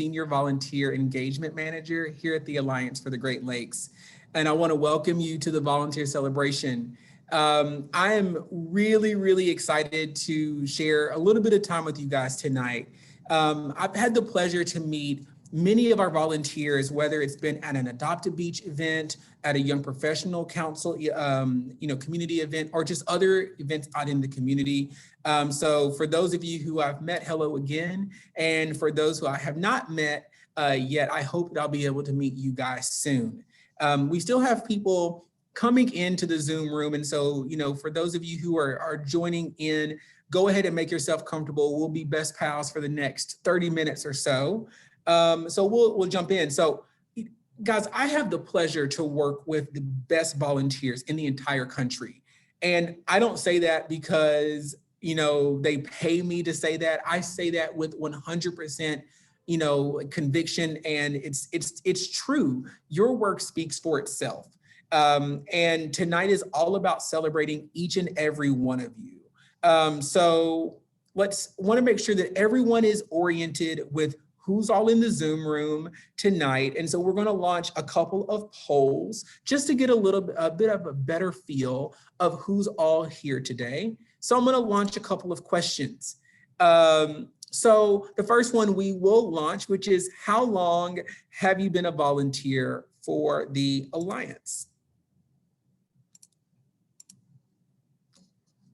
Senior Volunteer Engagement Manager here at the Alliance for the Great Lakes. And I want to welcome you to the Volunteer Celebration. I am really excited to share a little bit of time with you guys tonight. I've had the pleasure to meet many of our volunteers, whether it's been at an Adopt a Beach event, at a Young Professional Council, community event, or just other events out in the community. So for those of you who I've met, hello again. And for those who I have not met yet, I hope that I'll be able to meet you guys soon. We still have people coming into the Zoom room. And so, for those of you who are joining in, go ahead and make yourself comfortable. We'll be best pals for the next 30 minutes or so. So we'll jump in. So guys, I have the pleasure to work with the best volunteers in the entire country. And I don't say that because, they pay me to say that. I say that with 100%, conviction, and it's true. Your work speaks for itself. And tonight is all about celebrating each and every one of you. So want to make sure that everyone is oriented with who's all in the Zoom room tonight. And so we're going to launch a couple of polls just to get a bit of a better feel of who's all here today. So I'm going to launch a couple of questions. So the first one we will launch, which is, how long have you been a volunteer for the Alliance?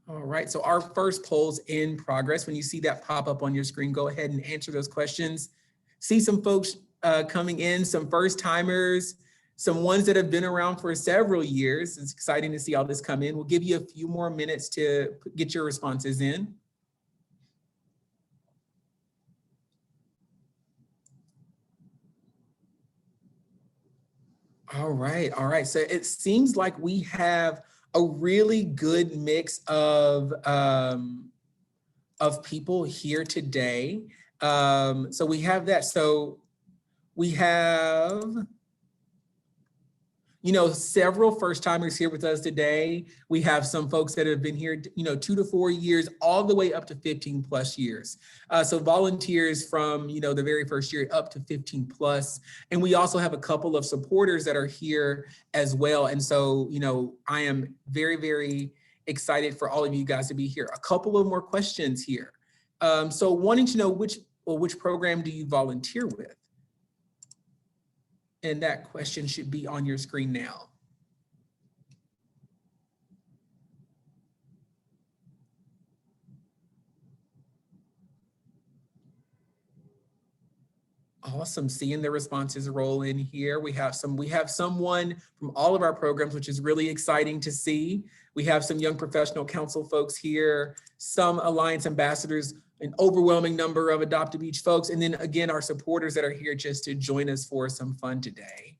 All right, so our first poll's in progress. When you see that pop up on your screen, go ahead and answer those questions. See some folks coming in, some first timers, some ones that have been around for several years. It's exciting to see all this come in. We'll give you a few more minutes to get your responses in. All right. So it seems like we have a really good mix of people here today. So we have that. So we have, several first timers here with us today. We have some folks that have been here, 2 to 4 years, all the way up to 15 plus years. So volunteers from, the very first year up to 15 plus. And we also have a couple of supporters that are here as well. And so, I am very excited for all of you guys to be here. A couple of more questions here. So wanting to know which program do you volunteer with? And that question should be on your screen now. Awesome, seeing the responses roll in here. We have someone from all of our programs, which is really exciting to see. We have some Young Professional Council folks here, some Alliance ambassadors, an overwhelming number of Adopt a Beach folks, and then again, our supporters that are here just to join us for some fun today.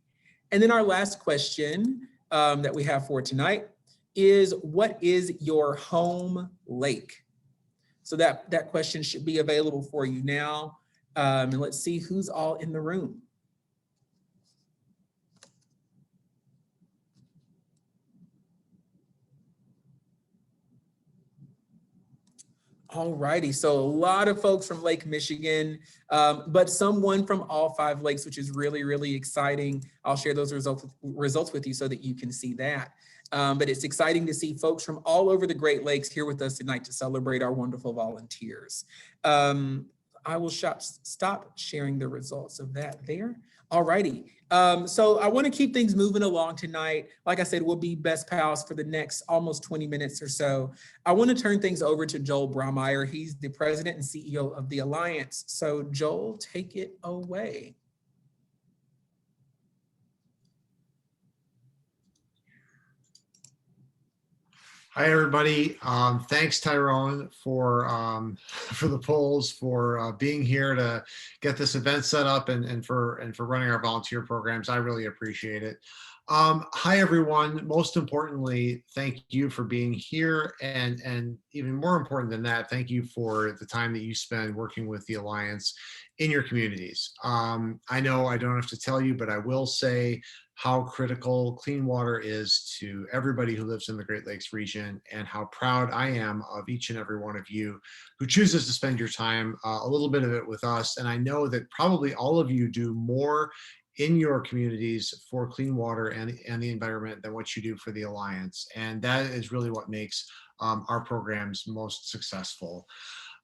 And then our last question that we have for tonight is, what is your home lake? So that question should be available for you now. And let's see who's all in the room. All righty, so a lot of folks from Lake Michigan, but someone from all 5 lakes, which is really exciting. I'll share those results with you so that you can see that. But it's exciting to see folks from all over the Great Lakes here with us tonight to celebrate our wonderful volunteers. I will stop sharing the results of that there. All righty. So I want to keep things moving along tonight. Like I said, we'll be best pals for the next almost 20 minutes or so. I want to turn things over to Joel Braumeier. He's the president and CEO of the Alliance. So Joel, take it away. Hi, everybody. Thanks, Tyrone, for the polls, for being here to get this event set up, and for running our volunteer programs. I really appreciate it. Hi, everyone. Most importantly, thank you for being here, and even more important than that, thank you for the time that you spend working with the Alliance in your communities. I know I don't have to tell you, but I will say how critical clean water is to everybody who lives in the Great Lakes region, and how proud I am of each and every one of you who chooses to spend your time, a little bit of it with us. And I know that probably all of you do more in your communities for clean water and the environment than what you do for the Alliance. And that is really what makes our programs most successful.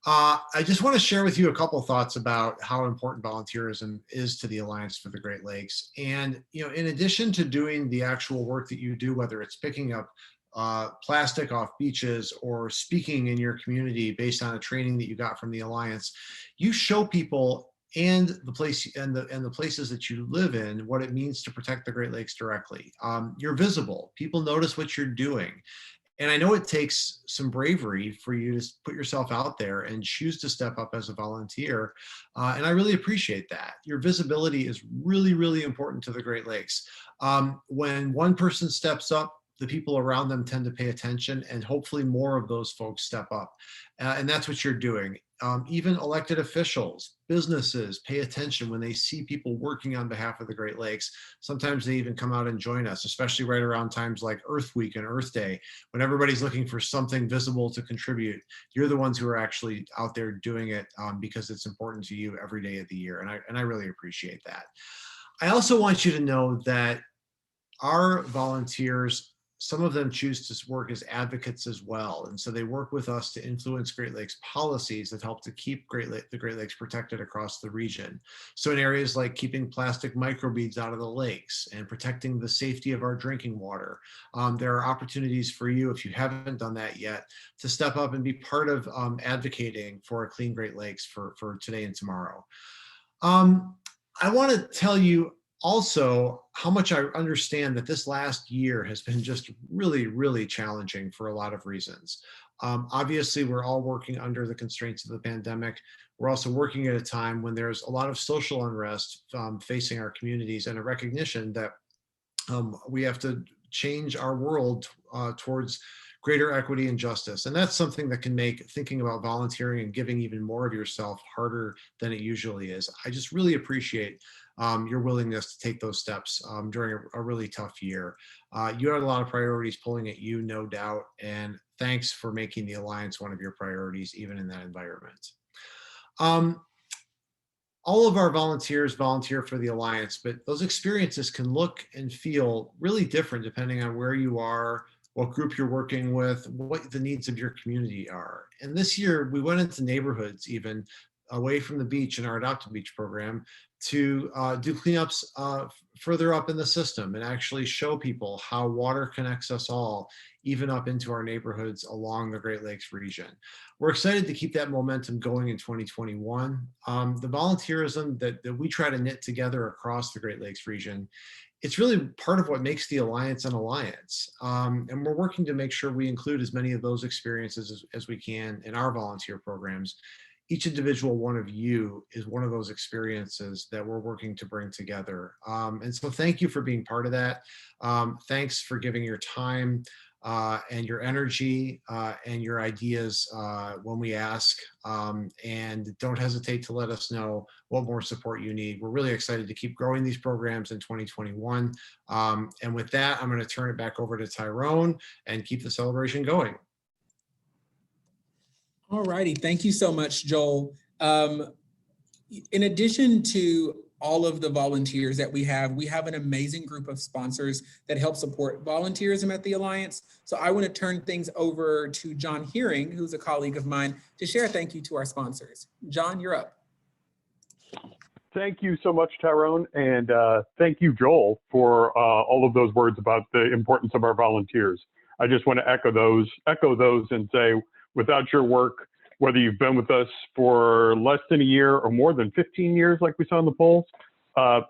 I just want to share with you a couple thoughts about how important volunteerism is to the Alliance for the Great Lakes. And, in addition to doing the actual work that you do, whether it's picking up plastic off beaches or speaking in your community based on a training that you got from the Alliance, you show people and the places that you live in what it means to protect the Great Lakes directly. You're visible. People notice what you're doing. And I know it takes some bravery for you to put yourself out there and choose to step up as a volunteer. And I really appreciate that. Your visibility is really, really important to the Great Lakes. When one person steps up, the people around them tend to pay attention, and hopefully more of those folks step up. And that's what you're doing. Even elected officials, businesses pay attention when they see people working on behalf of the Great Lakes. Sometimes they even come out and join us, especially right around times like Earth Week and Earth Day, when everybody's looking for something visible to contribute. You're the ones who are actually out there doing it, because it's important to you every day of the year. And I really appreciate that. I also want you to know that our volunteers, some of them choose to work as advocates as well. And so they work with us to influence Great Lakes policies that help to keep the Great Lakes protected across the region. So in areas like keeping plastic microbeads out of the lakes and protecting the safety of our drinking water, there are opportunities for you, if you haven't done that yet, to step up and be part of advocating for a clean Great Lakes for today and tomorrow. I want to tell you also how much I understand that this last year has been just really, really challenging for a lot of reasons. Obviously, we're all working under the constraints of the pandemic. We're also working at a time when there's a lot of social unrest facing our communities, and a recognition that we have to change our world towards greater equity and justice. And that's something that can make thinking about volunteering and giving even more of yourself harder than it usually is. I just really appreciate your willingness to take those steps during a really tough year. You had a lot of priorities pulling at you, no doubt, and thanks for making the Alliance one of your priorities, even in that environment. All of our volunteers volunteer for the Alliance, but those experiences can look and feel really different depending on where you are, what group you're working with, what the needs of your community are. And this year, we went into neighborhoods even away from the beach in our Adopt a Beach program to do cleanups further up in the system and actually show people how water connects us all, even up into our neighborhoods along the Great Lakes region. We're excited to keep that momentum going in 2021. The volunteerism that we try to knit together across the Great Lakes region, it's really part of what makes the Alliance an alliance. And we're working to make sure we include as many of those experiences as we can in our volunteer programs. Each individual one of you is one of those experiences that we're working to bring together. And so thank you for being part of that. Thanks for giving your time and your energy and your ideas when we ask. And don't hesitate to let us know what more support you need. We're really excited to keep growing these programs in 2021. And with that, I'm going to turn it back over to Tyrone and keep the celebration going. All righty. Thank you so much, Joel. In addition to all of the volunteers that we have an amazing group of sponsors that help support volunteerism at the Alliance. So I want to turn things over to John Hearing, who's a colleague of mine, to share a thank you to our sponsors. John, you're up. Thank you so much, Tyrone. And thank you, Joel, for all of those words about the importance of our volunteers. I just want to echo those and say, without your work, whether you've been with us for less than a year or more than 15 years, like we saw in the polls,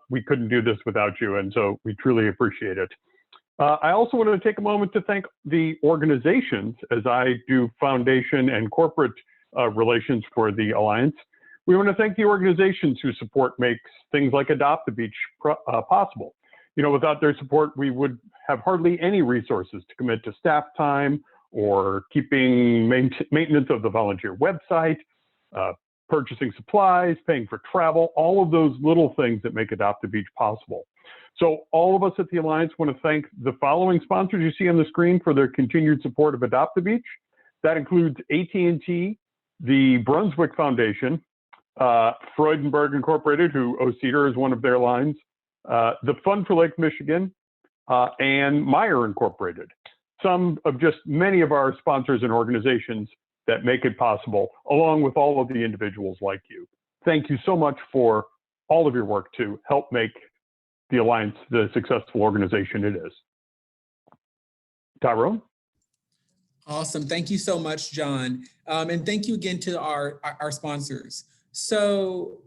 we couldn't do this without you. And so we truly appreciate it. I also wanted to take a moment to thank the organizations, as I do foundation and corporate relations for the Alliance. We want to thank the organizations whose support makes things like Adopt a Beach possible. You know, without their support, we would have hardly any resources to commit to staff time or keeping maintenance of the volunteer website, purchasing supplies, paying for travel, all of those little things that make Adopt a Beach possible. So all of us at the Alliance want to thank the following sponsors you see on the screen for their continued support of Adopt a Beach. That includes AT&T, the Brunswick Foundation, Freudenberg Incorporated, who OCEDR is one of their lines, the Fund for Lake Michigan, and Meyer Incorporated. Some of just many of our sponsors and organizations that make it possible, along with all of the individuals like you. Thank you so much for all of your work to help make the Alliance the successful organization it is. Tyrone? Awesome. Thank you so much, John. And thank you again to our sponsors. So,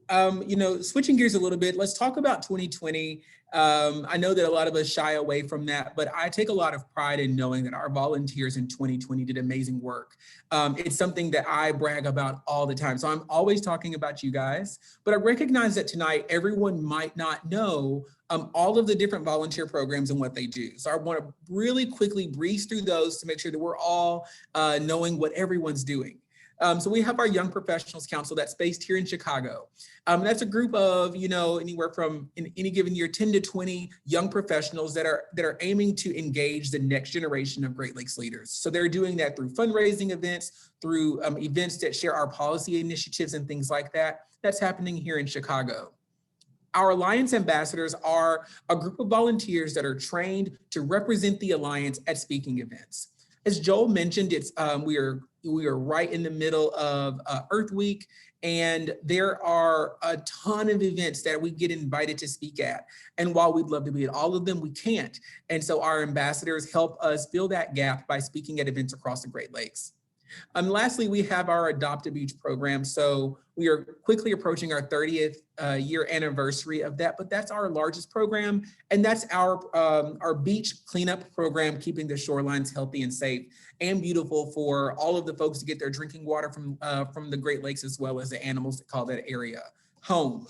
switching gears a little bit, let's talk about 2020. I know that a lot of us shy away from that, but I take a lot of pride in knowing that our volunteers in 2020 did amazing work. It's something that I brag about all the time. So I'm always talking about you guys, but I recognize that tonight, everyone might not know all of the different volunteer programs and what they do. So I want to really quickly breeze through those to make sure that we're all knowing what everyone's doing. So we have our Young Professionals Council that's based here in Chicago. That's a group of, anywhere from in any given year, 10 to 20 young professionals that are aiming to engage the next generation of Great Lakes leaders. So they're doing that through fundraising events, through events that share our policy initiatives and things like that. That's happening here in Chicago. Our Alliance ambassadors are a group of volunteers that are trained to represent the Alliance at speaking events. As Joel mentioned, we are right in the middle of Earth Week, and there are a ton of events that we get invited to speak at. And while we'd love to be at all of them, we can't. And so our ambassadors help us fill that gap by speaking at events across the Great Lakes. Lastly, we have our Adopt a Beach program. So we are quickly approaching our 30th year anniversary of that, but that's our largest program. And that's our beach cleanup program, keeping the shorelines healthy and safe and beautiful for all of the folks to get their drinking water from the Great Lakes, as well as the animals that call that area home.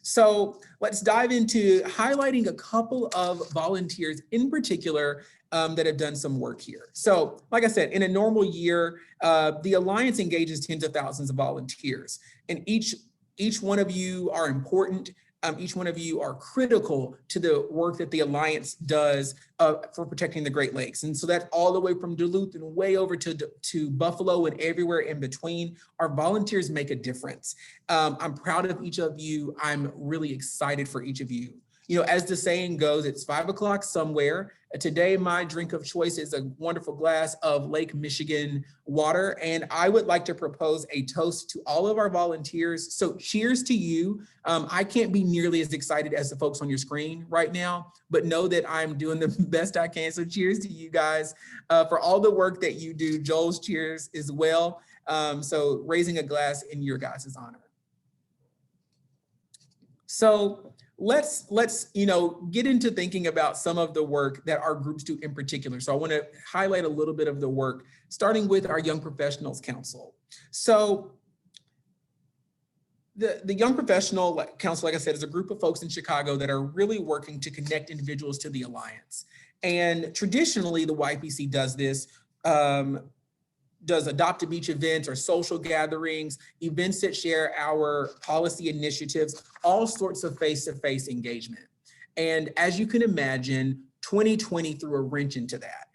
So let's dive into highlighting a couple of volunteers in particular that have done some work here. So like I said, in a normal year, the Alliance engages tens of thousands of volunteers, and each one of you are important. Each one of you are critical to the work that the Alliance does for protecting the Great Lakes. And so that's all the way from Duluth and way over to Buffalo and everywhere in between. Our volunteers make a difference. I'm proud of each of you. I'm really excited for each of you. As the saying goes, it's 5 o'clock somewhere. Today, my drink of choice is a wonderful glass of Lake Michigan water. And I would like to propose a toast to all of our volunteers. So cheers to you. I can't be nearly as excited as the folks on your screen right now, but know that I'm doing the best I can. So cheers to you guys for all the work that you do. Joel's cheers as well. So raising a glass in your guys' honor. So let's get into thinking about some of the work that our groups do in particular. So I want to highlight a little bit of the work, starting with our Young Professionals Council. So the Young Professional Council, like I said, is a group of folks in Chicago that are really working to connect individuals to the Alliance. And traditionally, the YPC does this, does Adopt a Beach events or social gatherings, events that share our policy initiatives, all sorts of face-to-face engagement. And as you can imagine, 2020 threw a wrench into that.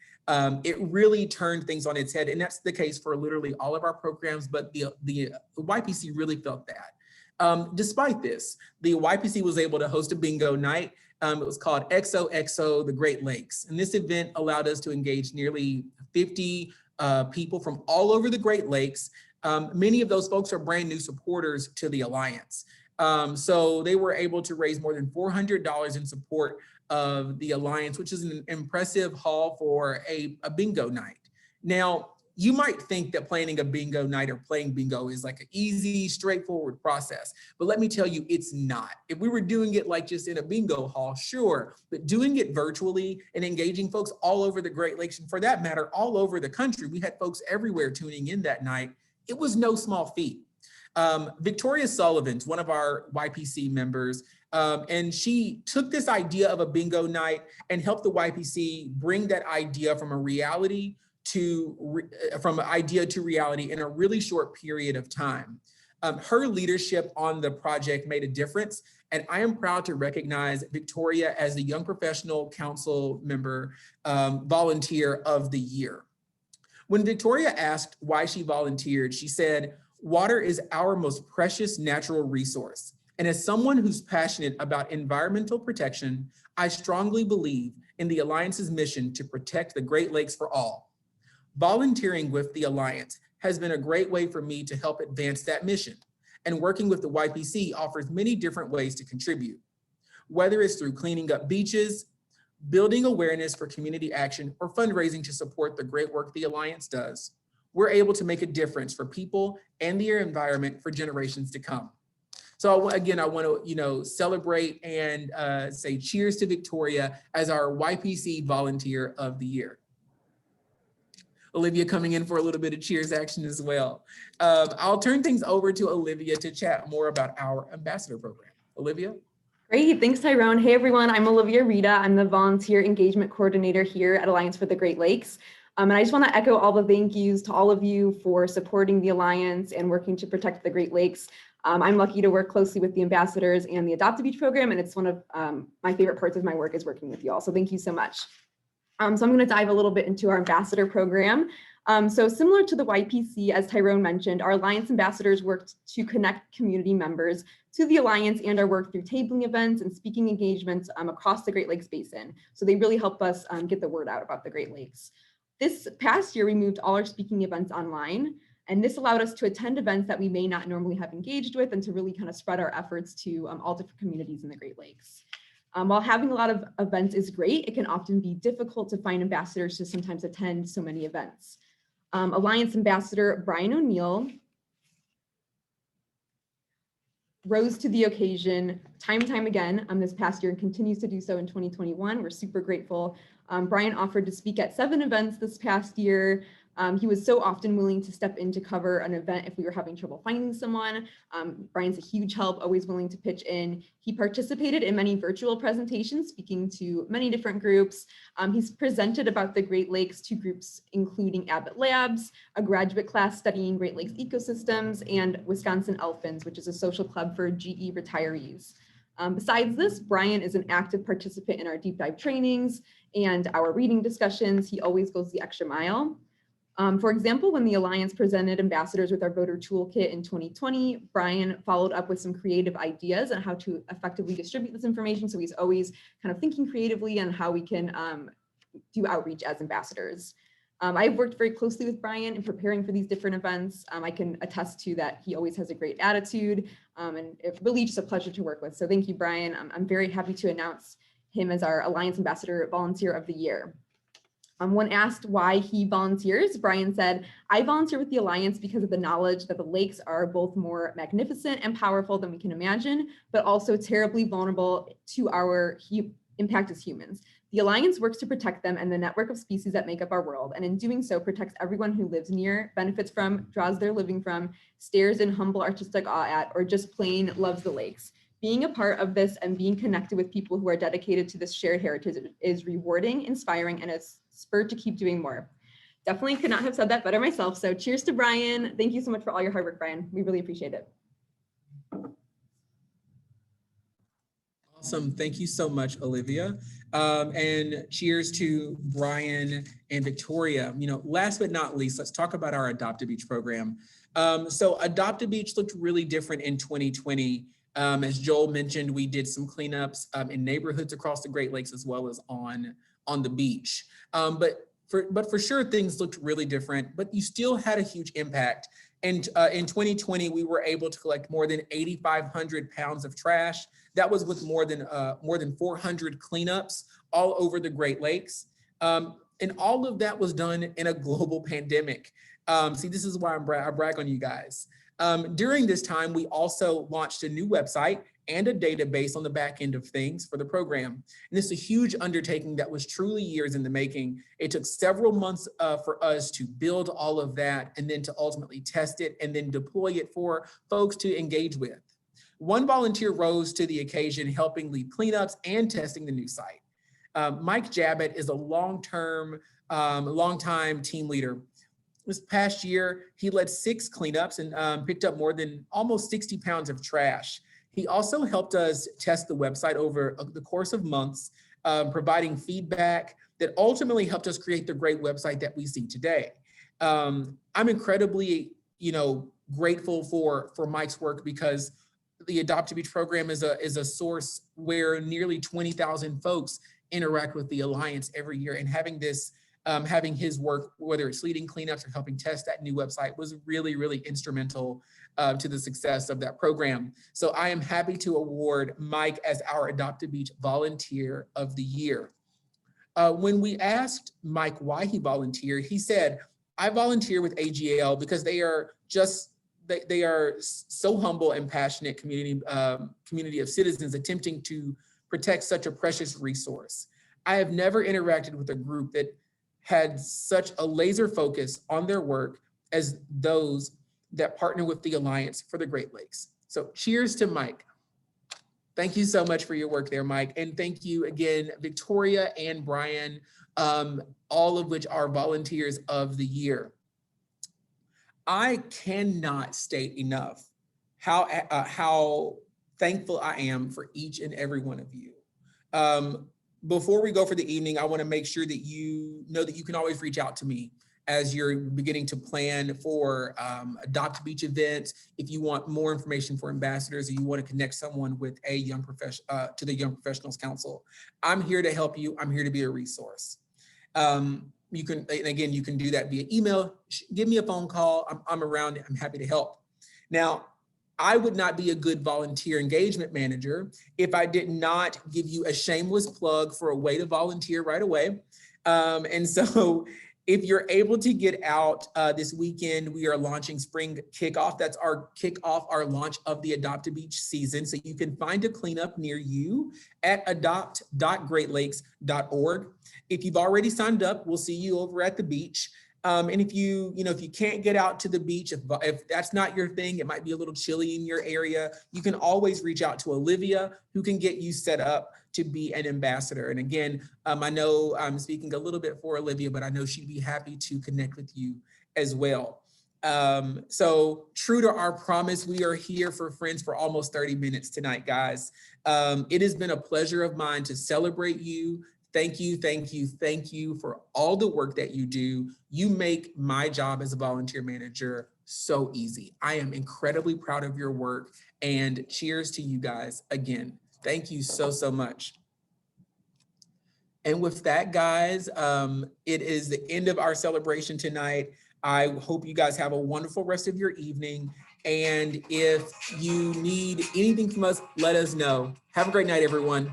It really turned things on its head, and that's the case for literally all of our programs, but the YPC really felt that. Despite this, the YPC was able to host a bingo night. It was called XOXO, the Great Lakes. And this event allowed us to engage nearly 50 people from all over the Great Lakes. Many of those folks are brand new supporters to the Alliance. So they were able to raise more than $400 in support of the Alliance, which is an impressive haul for a bingo night. Now, you might think that planning a bingo night or playing bingo is like an easy, straightforward process, but let me tell you, it's not. If we were doing it like just in a bingo hall, sure, but doing it virtually and engaging folks all over the Great Lakes, and for that matter, all over the country, we had folks everywhere tuning in that night. It was no small feat. Victoria Sullivan's one of our YPC members, and she took this idea of a bingo night and helped the YPC bring that idea from idea to reality in a really short period of time. Her leadership on the project made a difference, and I am proud to recognize Victoria as the Young Professional Council Member Volunteer of the Year. When Victoria asked why she volunteered, she said, "Water is our most precious natural resource. And as someone who's passionate about environmental protection, I strongly believe in the Alliance's mission to protect the Great Lakes for all. Volunteering with the Alliance has been a great way for me to help advance that mission. And working with the YPC offers many different ways to contribute, whether it's through cleaning up beaches, building awareness for community action, or fundraising to support the great work the Alliance does. We're able to make a difference for people and their environment for generations to come." So again, I want to, celebrate and say cheers to Victoria as our YPC Volunteer of the Year. Olivia coming in for a little bit of cheers action as well. I'll turn things over to Olivia to chat more about our ambassador program. Olivia? Great, thanks Tyrone. Hey everyone, I'm Olivia Rita. I'm the Volunteer Engagement Coordinator here at Alliance for the Great Lakes. And I just want to echo all the thank yous to all of you for supporting the Alliance and working to protect the Great Lakes. I'm lucky to work closely with the ambassadors and the Adopt a Beach program, and it's one of my favorite parts of my work is working with you all. So thank you so much. So I'm going to dive a little bit into our ambassador program. So similar to the YPC, as Tyrone mentioned, our Alliance ambassadors worked to connect community members to the Alliance and our work through tabling events and speaking engagements across the Great Lakes Basin. So they really help us get the word out about the Great Lakes. This past year, we moved all our speaking events online, and this allowed us to attend events that we may not normally have engaged with and to really kind of spread our efforts to all different communities in the Great Lakes. While having a lot of events is great, it can often be difficult to find ambassadors to sometimes attend so many events. Alliance Ambassador Brian O'Neill rose to the occasion time and time again this past year and continues to do so in 2021. We're super grateful. Brian offered to speak at 7 events this past year. He was so often willing to step in to cover an event if we were having trouble finding someone. Brian's a huge help, always willing to pitch in. He participated in many virtual presentations, speaking to many different groups. He's presented about the Great Lakes to groups including Abbott Labs, a graduate class studying Great Lakes ecosystems, and Wisconsin Elfins, which is a social club for GE retirees. Besides this, Brian is an active participant in our deep dive trainings and our reading discussions. He always goes the extra mile. For example, when the Alliance presented ambassadors with our voter toolkit in 2020, Brian followed up with some creative ideas on how to effectively distribute this information. So he's always kind of thinking creatively on how we can do outreach as ambassadors. I've worked very closely with Brian in preparing for these different events. I can attest to that he always has a great attitude, and it's really just a pleasure to work with. So thank you, Brian. I'm very happy to announce him as our Alliance Ambassador Volunteer of the Year. When asked why he volunteers, Brian said, "I volunteer with the Alliance because of the knowledge that the lakes are both more magnificent and powerful than we can imagine, but also terribly vulnerable to our impact as humans. The Alliance works to protect them and the network of species that make up our world, and in doing so protects everyone who lives near, benefits from, draws their living from, stares in humble artistic awe at, or just plain loves the lakes. Being a part of this and being connected with people who are dedicated to this shared heritage is rewarding, inspiring, and a spur to keep doing more." Definitely could not have said that better myself. So cheers to Brian. Thank you so much for all your hard work, Brian. We really appreciate it. Awesome. Thank you so much, Olivia. And cheers to Brian and Victoria. Last but not least, let's talk about our Adopt a Beach program. So Adopt a Beach looked really different in 2020. As Joel mentioned, we did some cleanups in neighborhoods across the Great Lakes as well as on the beach. But for sure, things looked really different, but you still had a huge impact. And in 2020, we were able to collect more than 8,500 pounds of trash. That was with more than 400 cleanups all over the Great Lakes. And all of that was done in a global pandemic. See, this is why I brag on you guys. During this time, we also launched a new website and a database on the back end of things for the program. And it's a huge undertaking that was truly years in the making. It took several months for us to build all of that and then to ultimately test it and then deploy it for folks to engage with. One volunteer rose to the occasion, helping lead cleanups and testing the new site. Mike Jabbat is a long-time team leader. This past year, he led 6 cleanups and picked up more than almost 60 pounds of trash. He also helped us test the website over the course of months, providing feedback that ultimately helped us create the great website that we see today. I'm incredibly, grateful for Mike's work, because the Adopt a Beach program is a source where nearly 20,000 folks interact with the Alliance every year, and having his work, whether it's leading cleanups or helping test that new website, was really, really instrumental to the success of that program. So I am happy to award Mike as our Adopt a Beach Volunteer of the Year. When we asked Mike why he volunteered, he said, "I volunteer with AGL because they are so humble and passionate community of citizens attempting to protect such a precious resource. I have never interacted with a group that had such a laser focus on their work as those that partner with the Alliance for the Great Lakes." So cheers to Mike. Thank you so much for your work there, Mike. And thank you again, Victoria and Brian, all of which are volunteers of the year. I cannot state enough how thankful I am for each and every one of you. Before we go for the evening, I want to make sure that you know that you can always reach out to me as you're beginning to plan for Adopt a Beach events. If you want more information for ambassadors, or you want to connect someone with a young professional to the Young Professionals Council, I'm here to help you. I'm here to be a resource. You can do that via email. Give me a phone call. I'm around. I'm happy to help. Now, I would not be a good volunteer engagement manager if I did not give you a shameless plug for a way to volunteer right away. And so if you're able to get out this weekend, we are launching Spring Kickoff. That's our kickoff, our launch of the Adopt a Beach season. So you can find a cleanup near you at adopt.greatlakes.org. If you've already signed up, we'll see you over at the beach. And if you can't get out to the beach, if that's not your thing, it might be a little chilly in your area, you can always reach out to Olivia, who can get you set up to be an ambassador. And again, I know I'm speaking a little bit for Olivia, but I know she'd be happy to connect with you as well. So true to our promise, we are here for Friends for almost 30 minutes tonight, guys. It has been a pleasure of mine to celebrate you. Thank you, thank you, thank you for all the work that you do. You make my job as a volunteer manager so easy. I am incredibly proud of your work, and cheers to you guys again. Thank you so, so much. And with that, guys, it is the end of our celebration tonight. I hope you guys have a wonderful rest of your evening. And if you need anything from us, let us know. Have a great night, everyone.